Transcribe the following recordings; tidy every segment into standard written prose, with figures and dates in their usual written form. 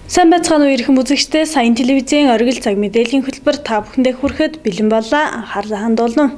Сайн байцгаана уу ирэх үзэгчдээ, саяны телевизийн оргил цаг мэдээллийн хөтөлбөр та бүхэндээ хүрэхэд бэлэн боллоо. Анхаарлаа хандуулна.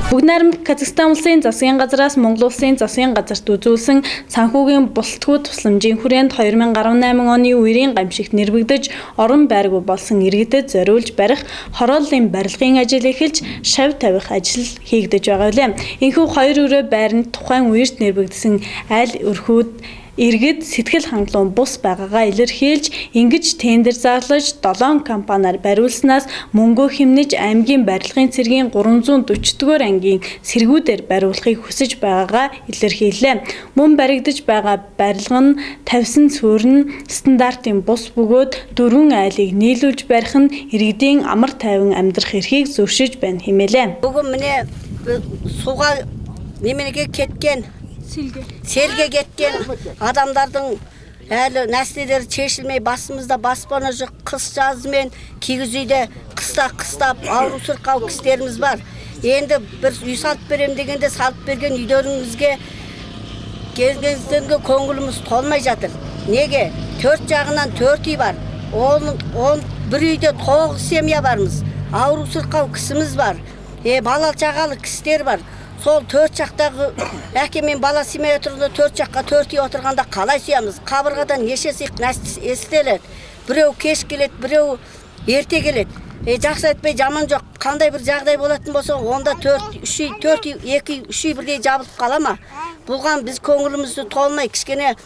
Бүгд найрамд Казахстан улсын засгийн газраас Монгол улсын засгийн газарт үзүүлсэн санхүүгийн бусдгууд тусламжийн хүрээнд 2018 оны үерийн гамшигт нэрвэгдэж орон байргүй болсон иргэдэд зориулж барих хорооллын барилгын ажил эхэлж шав тавих ажил хийгдэж байгаа билээ. Энэхүү хоёр өрөө байранд тухайн үерт нэрвэгдсэн аль өрхүүд иргэд сэтгэл хангалуун бус байгаагаа илэрхийлж ингэж тендер зарлаж 7 компаниар бариулснаас мөнгөө хэмнэж аймгийн барилгын цэргийн 340-р ангийн сэргүүдээр бариулахыг хүсэж байгаагаа илэрхийллээ. Мөн баригдаж байгаа барилга нь тавьсан суурь нь стандартын бус бөгөөд 4 айлыг нийлүүлж барих нь иргэдийн амар тайван амьдрах эрхийг зөрчиж байна хэмээлээ. Бүгін міне суға неменеге кеткен селге кеткен адамдардың әлі нәрселері шешілмей басымызда баспана жоқ, қыс жазымен кигіз үйде қыстап ауру сырқау кісілеріміз бар. Енді бір үй салып берем дегенде салып берген үйлеріңізге кездерге көңіліміз толмай жатыр. Неге? 4 жағынан 4 үй бар. Bir үйде 9 семья бармыз. Ауру сырқау кісіміз бар. Бала чағалы кісілер бар. Сол 4 жақтағы әке мен бала сыймай отырғанда 4 жаққа 4 үй отырғанда қалай сыямыз? Қабырғадан неше сыйық естеледі. Біреу кеш келеді, біреу ерте келеді. Жақсы айтпай жаман жоқ. Қандай бір жағдай болатын болса, онда 2 үй бірдей жабылып қала ма? Бұған біз көңілімізді толмай кішкене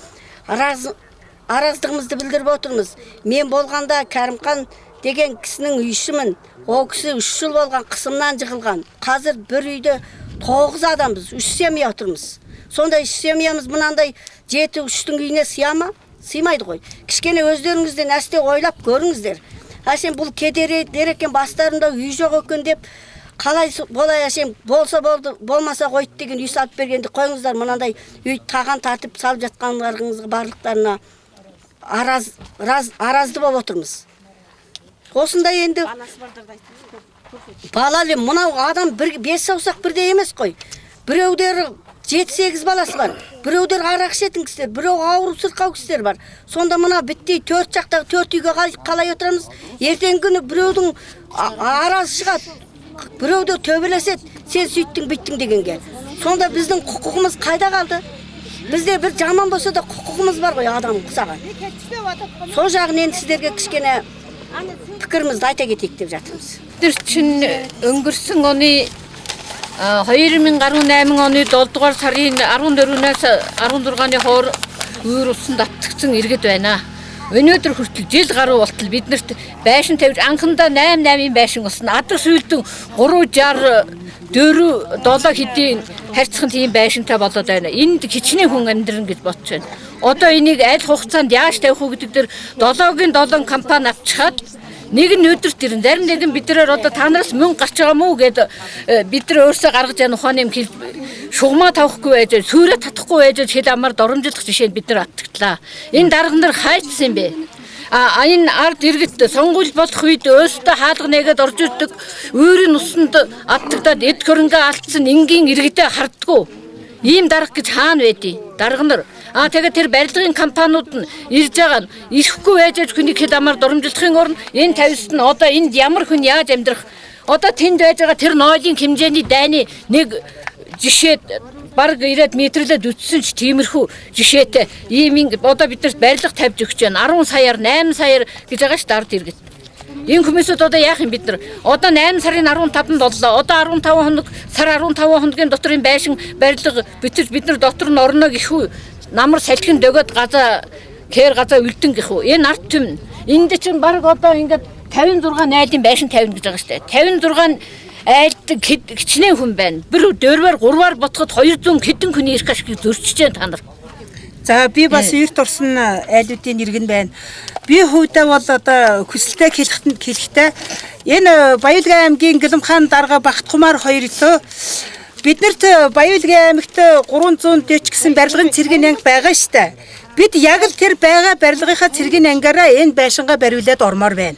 араздығымызды білдіріп отырмыз. Мен болғанда Кәрімхан деген кісінің үйшімін. Ол кісі 3 жыл болған қысымнан жығылған. Қазір бір үйде 9 адамбыз, 3 семья отырмыз. Сонда 3 семьямыз мынандай 7-3-тің үйіне сыя ма? Сыймайды ғой. Кішкене өздеріңізден әсте ойлап көріңіздер. Әшен бұл кедері дерекен бастарында үй жоқ екен деп, қалай болай әшен болса болды, болмаса қойды деген үй салып бергенде қойыңыздар мынандай үй таған тартып салып жатқандарыңызға барлықтарына аразды болып отырмыз. Осында енді балалы мынау адам 5 саусақ бірдей емес қой. Біреудері 7-8 баласы бар. Біреудер арақ ішетін кісілер, біреу ауру сырқау кісілер бар. Сонда мына біттей 4 жақтағы 4 үйге қалай отырамыз? Ертеңгі күні біреудің арасы шығады. Біреуді төбелеседі, сен сөйттің бүйттің дегенге. Сонда біздің құқығымыз қайда қалды? Бізде бір жаман болса да құқығымыз бар ғой адам құсаған. Сол жағын енді сіздерге кішкене пікірімізді айта кетейік деп жатырмыз. Üçün өнгөрсөн оны 2018 оны 7-р сарын 14-өөс 16-ны хоор өөр усан давтагдсан иргэд байна. Өнөөдөр хүртэл жил гаруй болтол биднэрт байшин тавьж анхандаа 8 байшин болсон. Адаг сүйдэн 3-60-4-7 хэдийн харьцхан тийм байшинтай болоод байна. Энд хичнээн хүн амьдран гэж бодож байна. Одоо энийг аль хугацаанд яаж тавих уу гэдэг дээр 7-7 компани авчихад нэг нь өдөрт ирэн зарим нэг нь бидрээр одоо танараас мөнгө гарч байгаа мүү гэд бид нар өөрсдөө гаргаж яа ухааны юм хэл шугамаа тавихгүй байж сүүрээ татахгүй байж хэл амар доромжлох жишээнд бид нар атгтлаа. Энэ дарга нар хайцсан юм бэ? Энэ ард иргэд сонгуул болох үед өөрсдөө хаалга нэгэд орж ирдэг өөрийн усанд атгадаад эд хөрөнгө алдсан энгийн иргэдээ хардггүй. Ийм дарга гэж хаана байдیں۔ Дарга нар тэгээд тэр барилгын компаниуд нь ирж байгаа нь ирэхгүй байж хүнийг хэд амар доромжлохын орн энэ 50-т нь одоо энд ямар хүн яаж амьдрах одоо тэнд байж байгаа тэр нойлын хэмжээний дайны нэг жишээ бараг 90 метрлээд үтсэн ч тиймэрхүү жишээтэй ийм одоо биднэрт барилга тавьж өгч байна 10 саяар 8 саяар гэж байгаа ш дард иргэд. Энэ хүмүүсүүд одоо яах юм бид нар? Одоо 8 сарын 15-нд боллоо. Одоо 15 хоног сар 15 хоногийн дотор энэ байшин барилга битэж бид нар дотор нь орно гэхүү намар салхин дөгөөд газаа үлдэн гэх үү. Энэ арт түмэн. Энд чинь баг одоо ингээд 56 айлын байшин тавина гэж байгаа штэ. 56 айлд хичнээн хүн байна. Bir дөрвөр 3-аар ботход 200 хэдэн хүний ирэх ашиг зөрчиж байна та нар. За би бас эрт орсон айлуудын иргэн байна. Би хувьдаа бол одоо хүсэлтэй хэлэхдээ энэ Баялгийн аймгийн Гэлэмхан дарга Бахтхумаар 2 лөө биднэрт Баялгийн аймагт 300 дэч гэсэн барилгын цэргийн анги байгаа штэ. Бид яг л тэр байгаа барилгынхаа цэргийн ангаараа энэ байшингаа бариулаад ормоор байна.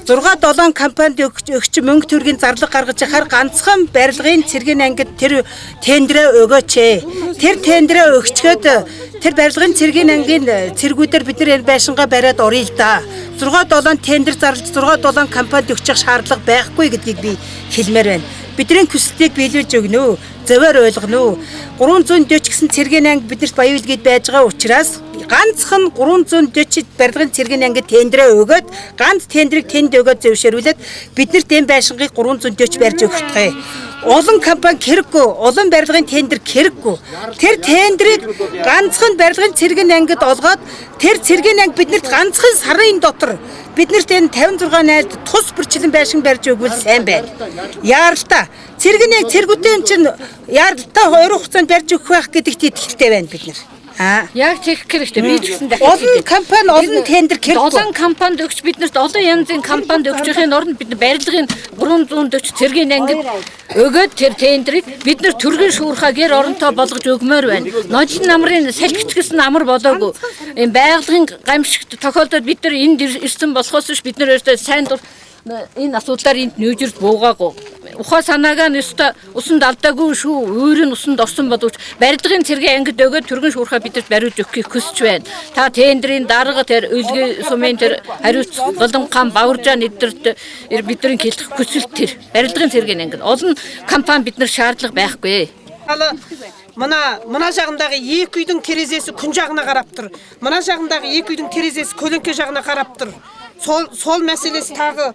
6-7 компанид өгч мөнгө төгрөгийн зарлага гаргаж яхаар ганцхан барилгын цэргийн ангид тэр тендерээ өгөөч. Тэр тендерээ өгчгөөд тэр барилгын цэргийн ангийн цэргүүдээр бид нар байшингаа бариад оръё л да. 6-7 тендер зарлаж 6-7 компанид өгчих шаардлага байхгүй гэдгийг би хэлмээр байна. Бидний хүслийг биелүүлж өгнө үү? Зөвөр ойлгоно уу? 340 гэсэн цэргийн анги биднэрт Баян-Улгийд байж байгаа учраас ганцхан 340 барилгын цэргийн ангид тендерээ өгөөд ганц тендрийг тэнд өгөөд зөвшөөрүүлээд биднэрт энэ байшингийг 340 барьж өгөхтэй. Олон компани хэрэггүй, олон барилгын тендер хэрэггүй. Тэр тендрийг ганцхан барилгын цэргийн ангид олгоод тэр цэргийн анги биднэрт ганцхан сарын дотор биднэрт энэ 56 найз тус бүрчлэн байшин барьж өгвөл сайн байна. Яаралтай цэргийн анги цэргүүдээ юм чинь яаралтай 2 хугацаанд барьж өгөх байх гэдэгт итгэлтэй байна бид нар. Яг тэгэх хэрэгтэй. Би ч гэсэн дахиж олон компани олон тендер хэрэггүй. Олон компанид өгч биднэрт олон янзын компанид өгчхийн оронд бид барилгын 340 цэргийн ангид өгөөд тэр тендрийг бид нар төргөн шуурхаа гэр оронтой болгож өгмөр байна. Нодлон намрын салхичгсэн амар болоогүй. Энэ байгалийн гамшигт тохиолдолд бид нар энд ирсэн болохоос биш бид нар өөртөө сайн дур энэ асуудлаар энд нүүжирд буугаагүй. Ухаа санаагаа нэстэ усанд алдаагүй шүү. Өөр нь усанд орсон боловч барилгын цэргийн ангид өгөөд түргэн шуурхаа бидэд бариуж өгөхийг хүсэж байна. Та тендрийн дарга тэр үлгий сумын тэр хариуц Болонгхан Баваржаа нэдэрт бидний хэлэх хүсэл тэр барилгын цэргийн ангид олон компани бид нар шаардлага байхгүй. Мына жағындағы екі үйдің терезесі күн жағына қарап тұр. Мына жағындағы екі үйдің терезесі көлеңке жағына қарап тұр. Сол мәселесі тағы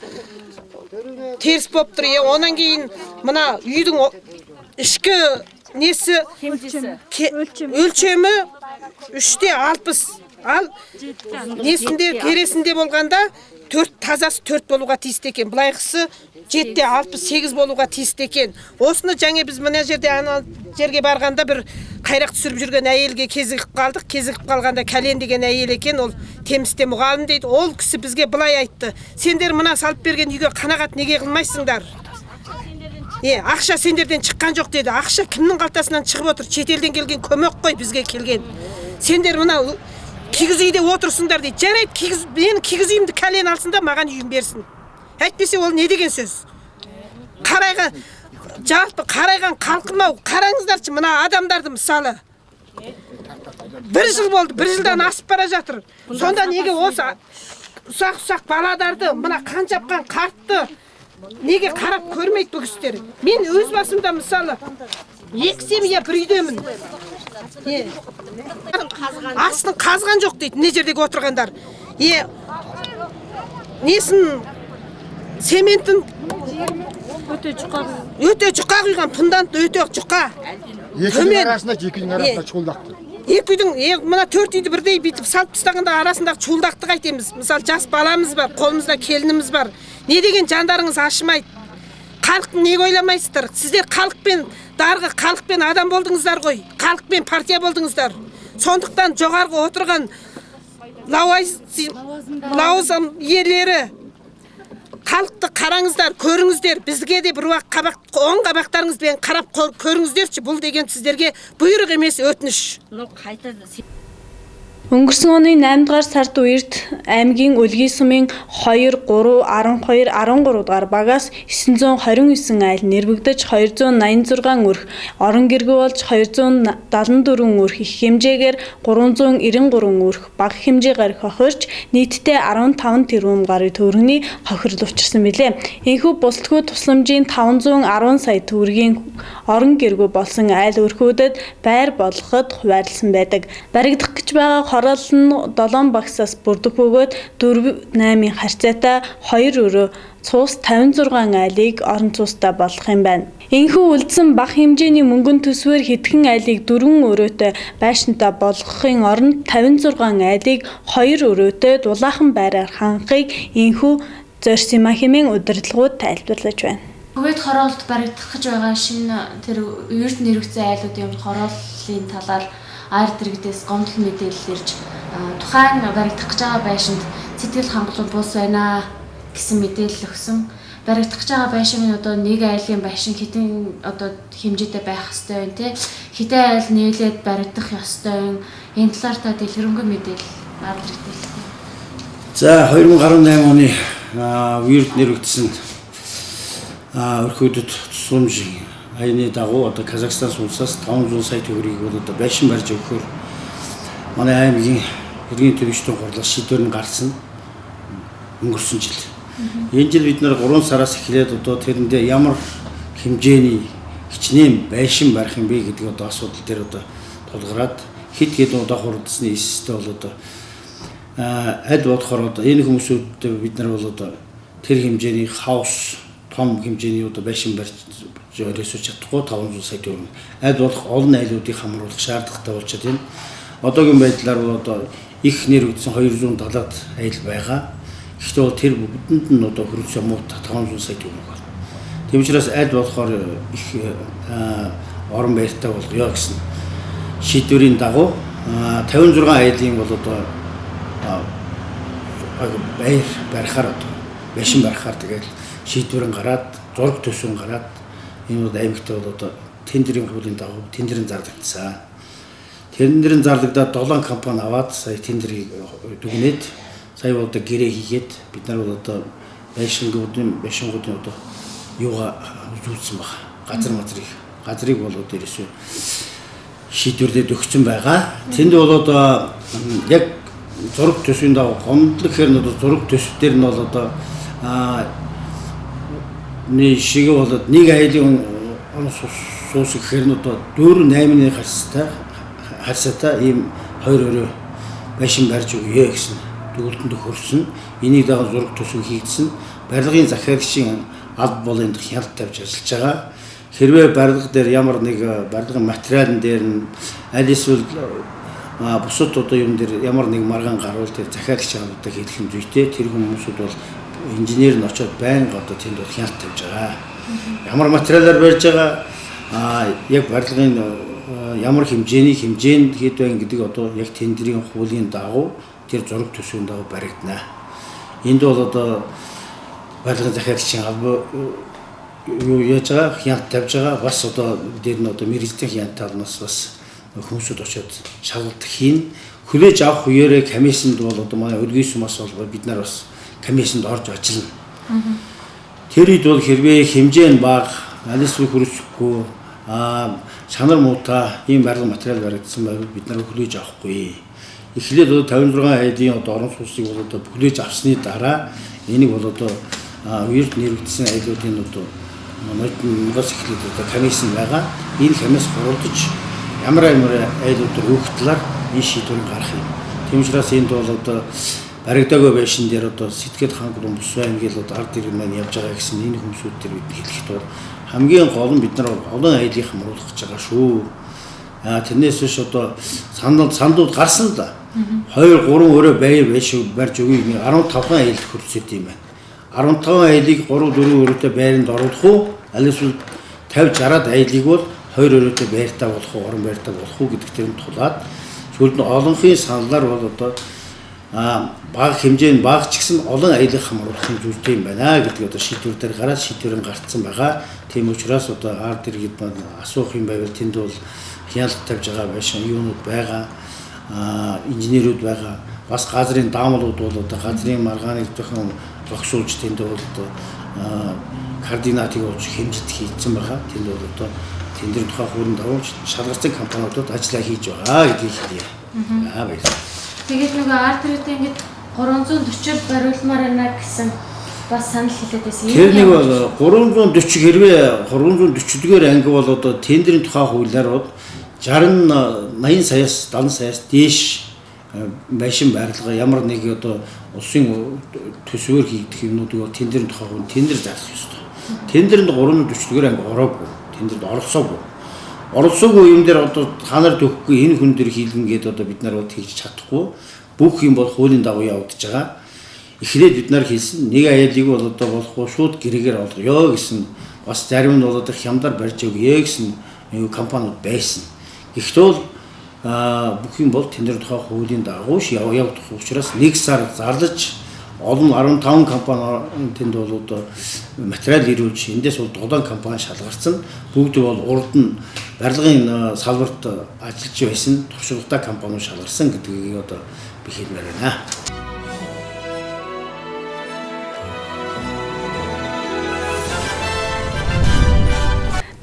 теріс болып тұр. Онан кейін мына үйдің ішкі несі өлшемі 3:60. Ал несінде тересінде болғанда 4 тазасы 4 болуға тиісті екен. Былайғысы 7:68 болуға тиісті екен. Осыны жаңа біз мына жерде ана жерге барғанда бір қайрақ түсіріп жүрген әйелге кезігіп қалдық. Кезігіп қалғанда Кәлен деген әйел екен, ол Темісте мұғалім дейді. Ол кісі бізге былай айтты: сендер мына салып берген үйге қанағат неге қылмайсыңдар? Ақша сендерден шыққан жоқ деді. Ақша кімнің қалтасынан шығып отыр? Шетелден келген көмек қой бізге келген. Сендер мына кигіз үйде отырсыңдар дейді. Жарайды, мен кигіз үйімді Кәлен алсын да маған үйім берсін. Әйтпесе ол не деген сөз? Қарайған жалпы қарайған қалқымау. Қараңыздаршы мына адамдарды мысалы. 1 жыл болды, 1 жылдан асып бара жатыр. Сонда неге осы ұсақ баладарды, мына қан жапқан қартты неге қарап көрмейді бұл кісілер? Мен өз басымда мысалы 2 семья бір үйдемін. Астын қазған жоқ дейді мына жердегі отырғандар. Несін цементін өте жұқа құйған, фундамент өте жұқа. Екі үйдің арасында, екі үйдің арасында чуылдақты. Екі үйдің, мына 4 үйді бірдей бүйтіп салып тастағанда арасындағы чуылдақты қайтеміз. Мысалы жас баламыз бар, қолымызда келініміз бар. Не деген жандарыңыз ашымайды? Халықты неге ойламайсыздар? Сіздер халықпен дарғы, халықпен адам болдыңыздар ғой. Халықпен партия болдыңыздар. Сондықтан жоғарғы отырған лауазым иелері халықты қараңыздар, көріңіздер. Бізге де бір уақыт оң қабақтарыңызбен қарап көріңіздерші. Бұл деген сіздерге бұйрық емес, өтініш. Өнгөрсөн оны 8 дугаар сард үерт аймгийн Улгий сумын 2, 3, 12, 13 дугаар багаас 929 айл нэрвэгдэж 286 өрх, орон гэргүй болж 274 өрх их хэмжээгээр 393 өрх бага хэмжээгээр хохирч нийтдээ 15 тэрбум гаруй төгрөгийн хохирол учирсан билээ. Энэхүү бусдгүй тусламжийн 510 сая төгрөгийн орон гэргүй болсон айл өрхүүдэд байр болгоход хуваарлсан байдаг. Баригдах гэж байгаа хороол нь 7 багсаас бүрдэх бөгөөд 4-8-ийн харьцаатай 2 өрөө цус 56 айлыг орон цустай болгох юм байна. Энэхүү үлдсэн бага хэмжээний мөнгөн төсвөр хэдхэн айлыг 4 өрөөтэй байшинтай болгохын оронд 56 айлыг 2 өрөөтэй дулаахан байраар хангахыг энэхүү зорьсон хэмээн удирдлагууд тайлбарлаж байна. Ковид хороолт баригдах гэж байгаа шинэ тэр үерт нэрвэгцэн айлуудын хорооллын талаар ар дэрэгдээс гомдол мэдээлэл ирж тухайн баригдах гэж байгаа байшинд сэтгэл хангалуун бус байна гэсэн мэдээлэл өгсөн. Баригдах гэж байгаа байшин одоо нэг айлын байшин хэдэн одоо хэмжээтэй байх ёстой вэ те? Хэдэн айл нийлээд баригдах ёстой вэ? Энэ талаар та дэлгэрэнгүй мэдээлэл ар дэрэгдээс. За 2018 оны үерт нэрвэгдсэн өрхөдөд тусламж аяны дагуу одоо Казахстан улсаас 500 сая төгрөгийг бол одоо байшин барьж өгөхөөр манай аймгийн иргэний төлөвчдийн хурлаас шийдвэр нь гарсан өнгөрсөн жил. Энэ жил бид нар 3 сараас эхлээд одоо тэрэндээ ямар хэмжээний хичнээн байшин барих юм бэ гэдэг одоо асуудал дээр одоо тулгараад хэд удаа хурдсны эсэстэй бол одоо аль бодохоор одоо энэ хүмүүсүүд бид нар бол одоо тэр хэмжээний хаус том хэмжээний одоо байшин барьж өрөөсөж чадахгүй 500 сая төгрөг. Аль болох олон айлуудыг хамруулах шаардлагатай болчиход байна. Одоогийн байдлаар бол одоо их нэрвэгдсэн 270-аад айл байгаа. Гэхдээ бол тэр бүгдэнд нь одоо хөрөнгө оруулалт 500 сая төгрөг байна. Тийм учраас аль болохоор их орон байртай болгоё гэсэн шийдвэрийн дагуу 56 айлын бол одоо байр барихаар одоо байшин барихаар тэгээд шийдвэрэн гараад зураг төсвөн гараад энэ бол аймагт бол одоо тендерийн хуулийн дагуу тендерийн зарлагдсан. Тендерийн зарлагдаад 7 компани аваад сая тендерийг дүгнээд сая бол одоо гэрээ хийгээд бид нар бол одоо байшингуудын одоо юугаа үзүүлсэн байна. Газрыг бол одоо ерөөсөө шийдвэрлээд өгсөн байгаа. Тэнд бол одоо яг зураг төсвийн дагуу гомдлог хэрнээ одоо зураг төсвдөр нь бол одоо нэг шиг болоод нэг айлын суус гэхээр нь одоо 4-8-ны харьцаатай ийм 2 өрөө байшин барьж өгье гэсэн дүгэлтэнд хүрсэн. Энийг дагаад зураг төсөв хийгдсэн. Барилгын захиалагчийн алба болын хяналт тавьж ажиллаж байгаа. Хэрвээ барилга дээр ямар нэг барилгын материалын дээр нь аль эсвэл бусад одоо юм дээр ямар нэг маргаан гарвал тэр захиалагчийн албатай хийх юм зүйтэй. Тэр хүмүүсүүд бол инженер нь очоод байнга одоо тэнд бол хяналт тавьж байгаа. Ямар материалаар барьж байгаа яг барилгын ямар хэмжээнд хэд байна гэдэг одоо яг тендерийн хуулийн дагуу тэр зураг төсвийн дагуу баригдана. Энд бол одоо барилгын захиалагчийн алба юу яаж байгаа хяналт тавьж байгаа бас одоо дээр нь одоо мэргэжлийн хяналт талнаас бас хүмүүсүүд очоод шалгалт хийн хүлээж авах үеэрээ комиссэнд бол одоо манай өргөс хүмүүс бол бид нар бас комиссэнд орж ажиллана. Тэр үед бол хэрвээ хэмжээ нь бага аль эсвэл хүрсэхгүй шанар муутай ийм барилга материал баригдсан байвал бид нар хүлээж авахгүй. Эхлээд 56 айлын одоо орон сууцыг бол одоо хүлээж авсны дараа энийг бол одоо үерт нэрвэгдсэн айлуудын одоо ногоос эхлээд одоо комисс байгаа. Энэ комисс хуралдаж ямар айлууд өгөх талаар энэ шийдвэр гарах юм. Тийм учраас энд бол одоо баригдаагүй байшин дээр одоо сэтгэл хангалуун бус аймгийн одоо ард иргэн маань явж байгаа гэсэн энэ хүмүүсүүд дээр бид хэлэхэд бол хамгийн гол нь бид нар олон айлыг хамруулах гэж байгаа шүү. Тэрнээс биш одоо сандууд гарсан л да. 2-3 өрөө барьж өгье 15 айл хөрсөд юм байна. 15 айлыг 3-4 өрөөтэй байранд оруулах уу? Аль эсвэл 50-60 айлыг бол 2 өрөөтэй байртаа болох уу, орон байртаа болох уу гэдэг төрөнд тулаад сүүлд нь олонхын саналаар бол одоо бага хэмжээнд бага ч гэсэн олон айлыг хамруулах нь зүйтэй юм байна гэдэг одоо шийдвэр дээр гараад шийдвэр нь гарцсан байгаа. Тийм учраас одоо ард иргэд асуух юм байвал тэнд бол хяналт тавьж байгаа байшин юунууд байгаа, инженерүүд байгаа. Бас газрын даамлууд бол одоо газрын маргааныг зөвхөн зогсуулж тэнд бол одоо координатыг олж хэмжиж хийцэн байгаа. Тэнд бол одоо тендер тухай хуулийн дагуу шалгалтын компаниудад ажиллаа хийж байгаа гэдгийг хэлье. Баярлалаа. Тэгээд нөгөө ард иргэд ингэж 340 бариулмаар байна гэсэн бас санал хэлээд байсан. Тэр нэг бол 340 хэрвээ 340-р анги бол одоо тендерийн тухай хуулиар бол 60-80 саяас 70 саяас дээш байшин барилга ямар нэг одоо улсын төсвөр хийгдэх юмнуудыг бол тендерийн тухай хууль тендер заах ёстой. Тендерэнд 340-р анги ороогүй. Тендерд оролцоогүй юм дээр одоо ханаар төгөхгүй энэ хүн дээр хийлгэн гэдэг одоо бид нар бол хийж чадахгүй. Бүх юм бол хуулийн дагуу явагдаж байгаа. Эхлээд бид нар хэлсэн нэг айлыг бол одоо болохгүй шууд гэрээгээр олгоё гэсэн бас зарим нь бол одоо хямдар барьж өгье гэсэн компаниуд байсан. Гэхдээ бүх юм бол тендер тухай хуулийн дагуу явагдах учраас нэг сар зарлаж олон 15 компани тэнд бол одоо материал ирүүлж эндээс бол 7 компани шалгарсан. Бүгд бол урд нь барилгын салбарт ажиллаж байсан туршлагатай компаниуд шалгарсан гэдгийг одоо би хэлмээр байна.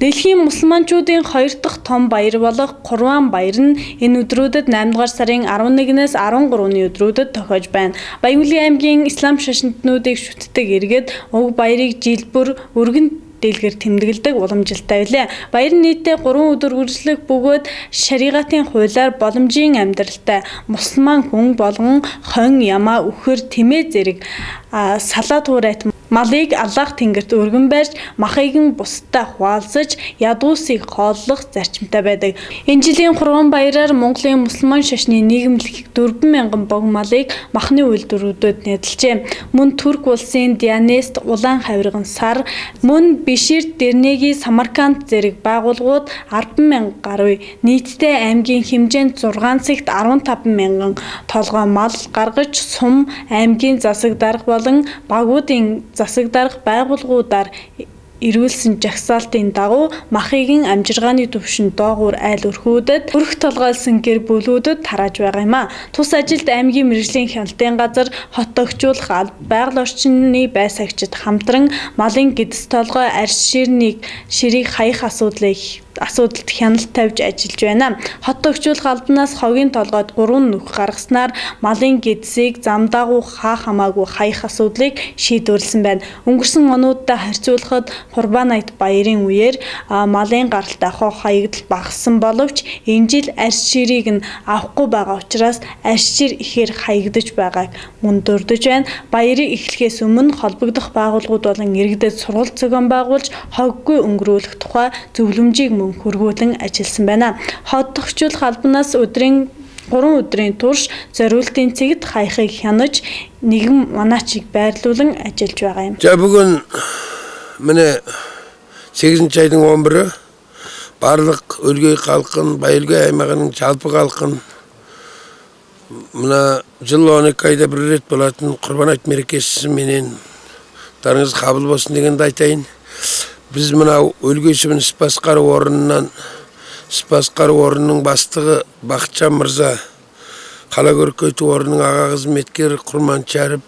Дэлхийн мусульманчуудын 2 дахь том баяр болох Курбан баяр нь энэ өдрүүдэд 8 дугаар сарын 11-ээс 13-ны өдрүүдэд тохиож байна. Баянгүлийн аймгийн ислам шашинтнуудыг шүтдэг иргэд уг баярыг жил бүр өргөн дэлгэр тэмдэглэдэг уламжилтай билээ. Баяр нь нийтдээ 3 өдөр үргэлжлэх бөгөөд шариатын хуулиар боломжийн амьдралтай мусульман хүн болгон хон ямаа үхэр тэмээ зэрэг салаа туурайт малыг Аллах тэнгэрт өргөн барьж махыг нь бусдаа хуваалцаж ядуусыг хооллох зарчимтай байдаг. Энэ жилийн Курбан баяраар Монголын мусульман шашны нийгэмлэх 4,000 бог малыг махны үйлдвэрүүдэд нэрлэжээ. Мөн Турк улсын Дианест, Улаан хавирган сар, мөн Бишир Дернеги, Самарканд зэрэг байгууллагууд 10,000 гаруй нийтдээ аймгийн хэмжээнд 6 цагт 15,000 толгой мал гаргаж сум аймгийн засаг дарга болон багуудын засаг дарга байгууллагуудаар ирүүлсэн жагсаалтын дагуу махыг амжиргааны төвшин доогуур айл өрхүүдэд өрх толгойлсон гэр бүлүүдэд тарааж байгаа юм а. Тус ажилд аймгийн мэргэжлийн хяналтын газар, хот төгжүүлэх алба, байгаль орчны байсаагчид хамтран малын гэдэс толгой, арьс ширийг хаях асуудалд хяналт тавьж ажиллаж байна. Хот төгжүүлэх албанаас хогийн толгойд 3 нүх гаргаснаар малын гэдсийг зам дагуу хамаагүй хаях асуудлыг шийдвэрлсэн байна. Өнгөрсөн онуудтай харьцуулахад Курбан айт баярын үеэр малын гаралтай хоо хаягдал багассан боловч энэ жил арьс ширийг нь авахгүй байгаа учраас арьс шир ихээр хаягдаж байгааг мөн дурдж байна. Баярыг эхлэхээс өмнө холбогдох байгууллагууд болон иргэдэд сургалт зохион байгуулж хоггүй өнгөрүүлэх тухай зөвлөмжийг хөргүүлэн ажилласан байна. Хот төгжүүлэх албанаас 3 өдрийн турш зориултын цэгт хаяхыг хянаж нэгэн манаачийг байрлуулан ажиллаж байгаа юм. За бүгін міне 8 айдың 11-і барлық өлгей халқын, Баялгөй аймағының жалпы халқын мына жыл 12 айда бір рет болатын Құрбан айт мерекесі менен дарыңыз қабыл болсын дегенді айтайын. Біз мына өлгей сүбін іс басқару орнының бастығы Бақытжан мырза, қала көркейту орнының аға қызметкері Құрман Шәріп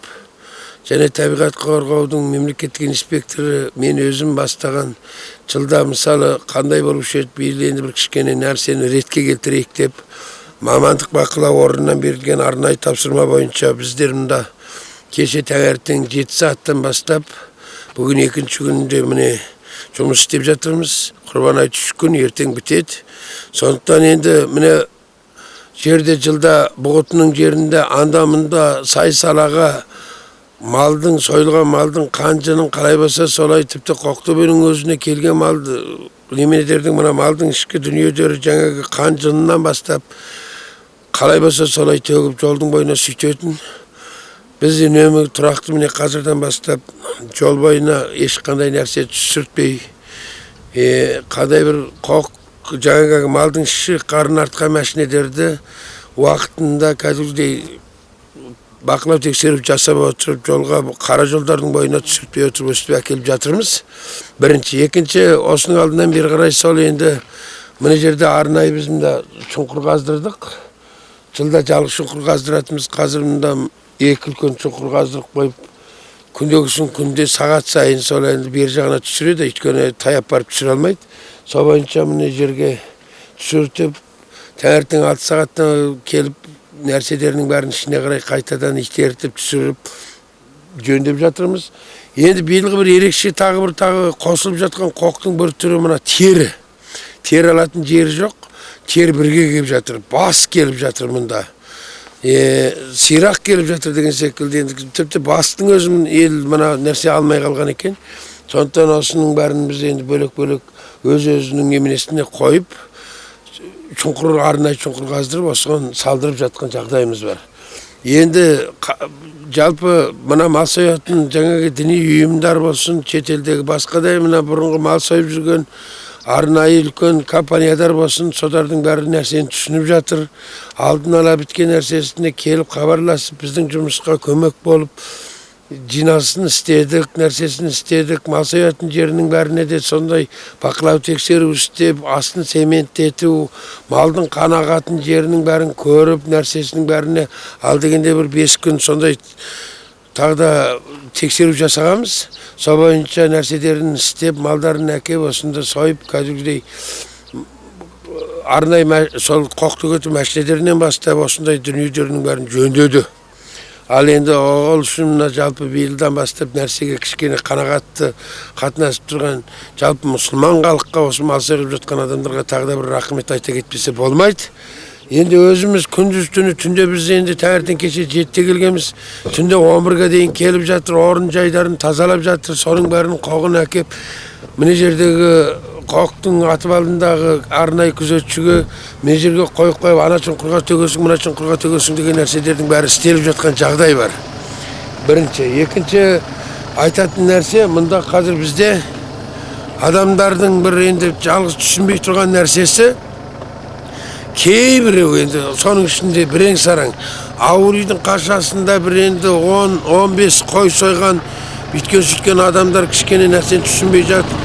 және табиғат қорғаудың мемлекеттік инспекторы мен өзім бастаған жылда мысалы қандай болушы еді белгіленді бір кішкене нәрсені ретке келтірейік деп мамандық бақылау орнынан берілген арнайы тапсырма бойынша біздер мұнда кеше таңертең 7 сағаттан бастап бүгін 2-ші күнінде міне жұмыс істеп жатырмыз. Құрбан айт 3 күн ертең бітеді. Сондықтан енді міне жерде жылда бұғытының жерінде анда-мында сай-салаға малдың, сойылған малдың қанжының қалай болса солай тіпті Қоқтөбенің өзіне келген малды неменелердің мына малдың ішкі дүниелері жаңағы қанжынынан бастап қалай болса солай төгіп жолдың бойына сүйтетін. Біз үнемі тұрақты міне қазірден бастап жол бойына ешқандай нәрсе түсіртпей, қандай бір жаңағы малдың іші қарын артқан мәшинелерді уақытында кәдімгідей бақылау тексеріп жасап отырып жолға қара жолдардың бойына түсіртпей отырып өстіп әкеліп жатырмыз. Бірінші, екінші, осының алдынан бері қарай сол енді мына жерде арнайы біз мында шұңқыр қаздырдық. Жылда жалғыз шұңқыр қаздыратымыз, қазір мында 2 үлкен шұңқыр қаздырып қойып, күндегісін күнде сағат сайын сол енді бер жағына түсіреді, өйткені таяп барып түсіре алмайды. Сол бойынша мына жерге түсіртіп, таңертең 6 сағаттан келіп нәрселерінің бәрін ішіне қарай қайтадан итерітіп түсіріп жөндеп жатырмыз. Енді биылғы бір ерекше тағы қосылып жатқан қоқтың бір түрі мына тері. Тері алатын жері жоқ, тері бірге келіп жатыр, бас келіп жатыр мұнда. Сирақ келіп жатыр деген секілді. Енді тіпті бастың өзін ел мына нәрсе алмай қалған екен. Сондықтан осының бәрін біз енді бөлек-бөлек өз-өзінің неменесіне қойып, арнайы шұңқыр қаздырып, осыған салдырып жатқан жағдайымыз бар. Енді жалпы мына мал соятын жаңағы діни ұйымдар болсын, шетелдегі басқа да мына бұрынғы мал сойып жүрген арнайы үлкен компаниядар болсын, солардың бәрі нәрсені түсініп жатыр. Алдын ала біткен нәрсесіне келіп хабарласып, біздің жұмысқа көмек болып, жинасын істедік, нәрсесін істедік. Мал соятын жерінің бәріне де сондай бақылау тексеру істеп, астын цементтету, малдың қанағатын жерінің бәрін көріп, нәрсесінің бәріне ал дегенде бір 5 күн сондай тағы да тексеру жасағанбыз. Сол бойынша нәрселерін істеп, малдарын әкеп, осында сойып, кәдімгідей арнайы сол құқық төгету мәселелерінен бастап осындай дүниелерінің бәрін жөндеді. Ал енді ол үшін мына жалпы биылдан бастап нәрсеге кішкене қанағатты қатынасып тұрған жалпы мұсылман халыққа, осы мал сойып жатқан адамдарға тағы да бір рахмет айта кетпесе болмайды. Енді өзіміз күндіз түні, түнде біз енді таңертең кеше 7-те келгенбіз, түнде 11-ге дейін келіп жатыр, орын жайдарын тазалап жатыр, соның бәрін қоғын әкеп, міне жердегі қоқтың атып алдындағы арнайы күзетшіге мына жерге қойып, ана шұңқырға төгесің, мына шұңқырға төгесің деген нәрселердің бәрі істеліп жатқан жағдай бар. Бірінші. Екінші айтатын нәрсе, мұнда қазір бізде адамдардың бір енді жалғыз түсінбей тұрған нәрсесі, кейбіреу енді соның ішінде бірең сараң ауыр үйдің қашасында бір енді 10-15 қой сойған бүйткен-сүйткен адамдар кішкене нәрсені түсінбей жатыр.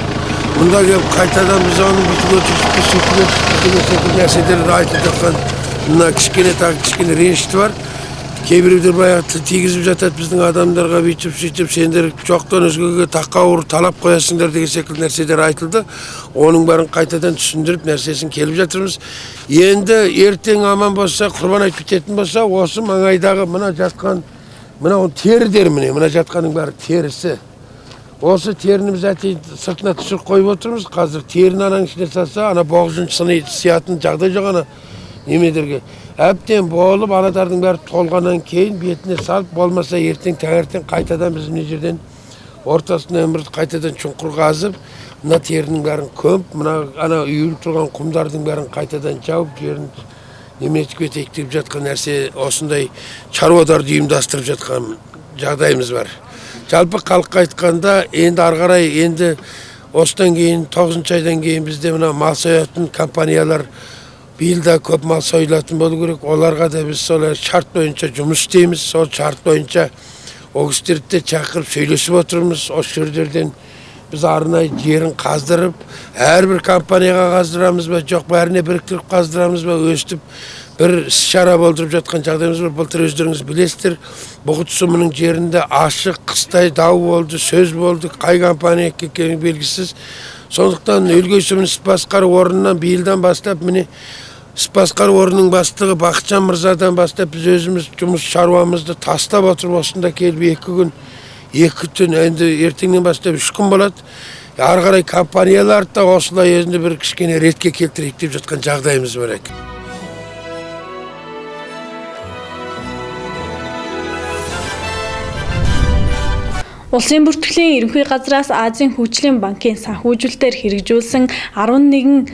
Мұнда келіп қайтадан біз оның бүйтіп нәрселерді айтып жатқан мына кішкене ренішті бар. Кейбіреулер баяғы тигізіп жатады біздің адамдарға, бүйтіп-сөйтіп сендер жоқтан өзгеге тақауыр талап қоясыңдар деген секілді нәрселер айтылды. Оның бәрін қайтадан түсіндіріп нәрсесін келіп жатырмыз. Енді ертең аман болса, құрбан айт бітетін болса, осы маңайдағы мына жатқан, мына терідер міне, мына жатқаның бәрі терісі. Осы теріні біз сыртына түсіріп қойып отырмыз. Қазір терін ананың ішіне салса, ана боғжын сиятын жағдай жоқ ана немедерге. Әбден болып, анадардың бәрі толғаннан кейін бетіне салып, болмаса ертең таңертең қайтадан біз мына жерден ортасына өмірді қайтадан шұңқыр қазып, мына терінің бәрін көміп, мына ана үйіліп тұрған құмдардың бәрін қайтадан жауып, жерін неметіп етектеп жатқан нәрсе, осындай шаруадарды ұйымдастырып жатқан жағдайымыз бар. Жалпы халыққа айтқанда, енді арғарай, енді осыдан кейін 9 айдан кейін бізде мына мал соятын компаниялар биылда көп мал сойылатын болу керек. Оларға да біз солар шарт бойынша жұмыс істейміз. Сол шарт бойынша ол кісілерді шақырып сөйлесіп отырмыз. Осы жерлерден біз арнайы жерін қаздырып, әрбір компанияға қаздырамыз ба, жоқ бәріне біріктіріп қаздырамыз ба, өстіп бір шара болдырып жатқан жағдайымыз бар. Былтыр өздеріңіз білесіздер, Бұғыт сұмының жерінде ашық, қыстай дау болды, сөз болды, қай компания екені белгісіз. Сондықтан Өлгей сұмын іс басқару орнынан биылдан бастап, міне іс басқару орнының бастығы Бақытжан Мырзадан бастап біз өзіміз жұмыс шаруамызды тастап отырып, осында келіп 2 күн, 2 түн, енді ертеңнен бастап 3 күн болады. Ары қарай компаниялар да осылай өзінде бір кішкене ретке келтірейік деп жатқан жағдайымыз бар екен. Улсын бүртгэлийн ерөнхий газраас Азийн хөгжлийн банкын санхүүжилтээр хэрэгжүүлсэн 11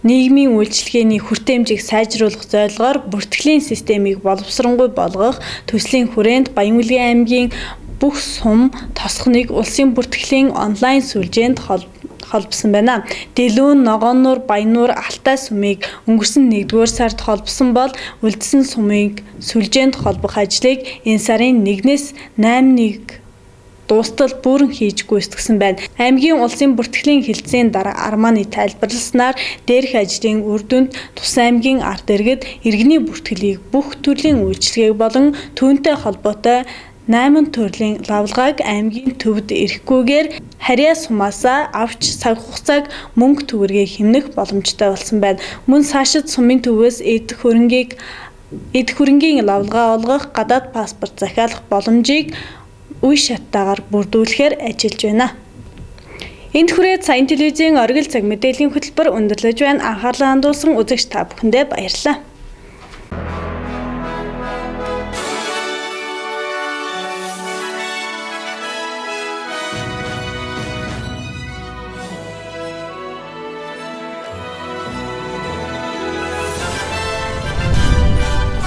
нийгмийн үйлчилгээний хүртээмжийг сайжруулах зорилгоор бүртгэлийн системийг боловсронгуй болгох, төслийн хүрээнд Баян-Улгийн аймгийн бүх сум тосхныг улсын бүртгэлийн онлайн сүлжээнд холбосон байна. Дэлүүн, Ногооннуур, Баяннуур, Алтай сумыг өнгөрсөн 1-р сард холбосон бол үлдсэн сумыг сүлжээнд холбох ажлыг энэ сарын 1-ээс 8-ыг дуустал бүрэн хийж гүйцэтгсэн байна. Аймгийн улсын бүртгэлийн хэлтсийн дараа Арманы тайлбарласнаар дээрх ажлын үр дүнд Тус аймгийн ард иргэд иргэний бүртгэлийг бүх төрлийн үйлчилгээг болон түүнтэй холбоотой 8 төрлийн лавлгааг аймгийн төвд ирэхгүйгээр харьяа сумаасаа авч цаг хугацааг мөнгө төгрөгийг хэмнэх боломжтой болсон байна. Мөн цаашид сумын төвөөс эд хөрөнгийн лавлгаа олгох, гадаад паспорт захиалах боломжийг үе шаттаагаар бүрдүүлэхээр ажиллаж байна. Энд хүрээд Сайн телевизийн оргил цаг мэдээллийн хөтөлбөр өндөрлөж байна. Анхаарлаа хандуулсан үзэгч та бүхэндээ баярлалаа.